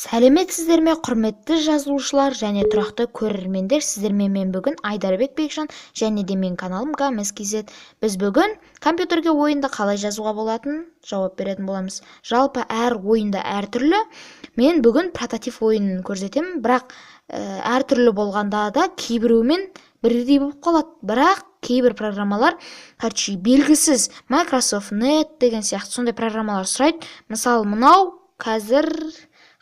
Сәлеметсіздер ме, құрметті жазылушылар және тұрақты көрермендер. Сіздермен мен бүгін Айдарбек Бекжан және де мен каналым Gamez.kz. Біз бүгін компьютерге ойынды қалай жазуға болатын жауап беретін боламыз. Жалпы әр ойында әртүрлі. Мен бүгін прототип ойынын көрсетемін, бірақ әртүрлі болғанда да кейбіреумен бірдей болып қалады. Бірақ кейбір программалар белгісіз, Microsoft Net деген сияқты сондай программалар сұрайды. Мысалы, мынау қазір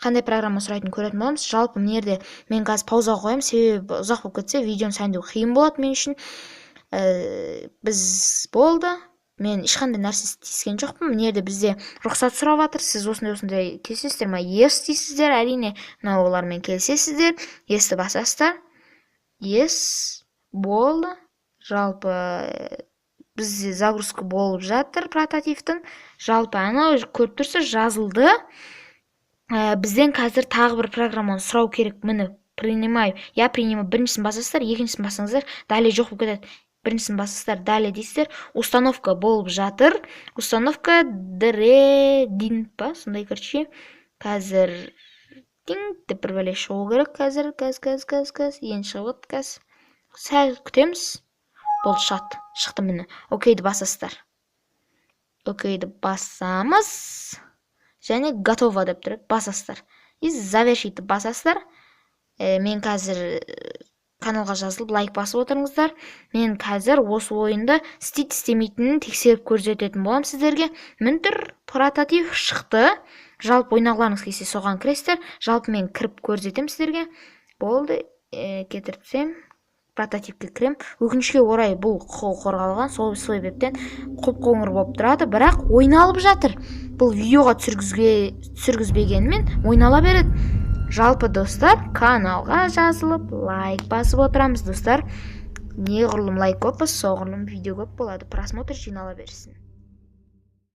қандай программа сұрайтынын көретін боламыз. Жалпы мына жерде мен қазір паузаға қоямын, себебі ұзақ болып кетсе видеоны сәндеу қиын болады мен үшін. Біз болды. Мен ешқандай нәрсе істескен жоқпын. Мына жерде бізде рұқсат сұрап жатыр. Сіз осындай келісесіздер ме? Yes дейсіздер, әрине. Мынау олармен келісесіздер. Yes-ті басасыздар. Yes болды. Жалпы бізде загрузка болып жатыр прототиптің. Жалпы анау көріп тұрсыз, жазылды. Бізден қазір тағы бір программаны сұрау керек. Міне, принимаю. Я принимаю. Біріншісін басасыздар, екіншісін басаңыздар, далее жоқ болып кетеді. Біріншісін басасыздар, далее дейсіздер. Установка болып жатыр. Установка дредин па? Сондай короче. Қазір деп бір бәле шығу керек. Қазір газ. Енді шығып газ. Сәл күтеміз. Болды, шықты міне. Окейді басасыздар. Окейді басамыз. Және готово деп тұрып басасыздар. И завершить басасыздар. Мен қазір каналға жазылып лайк басып отырыңыздар. Мен қазір осы ойында істемейтінін тексеріп көрсететін болам сіздерге. Мінтір прототип шықты. Жалпы ойнағыларыңыз келсе соған кіресіздер. Жалпы мен кіріп көрсетем сіздерге. Болды, кетіріпсем прототипке кірем. Өкінішке орай бұл құқығы қорғалған, сол себептен қоңыр болып тұрады, бірақ ойналып жатыр. Бұл видеоға түсіргізбегенмен ойнала береді. Жалпы достар, каналға жазылып лайк басып отырамыз достар. Неғұрлым лайк көп болса, соғұрлым видео көп болады. Просмотр жинала берсін.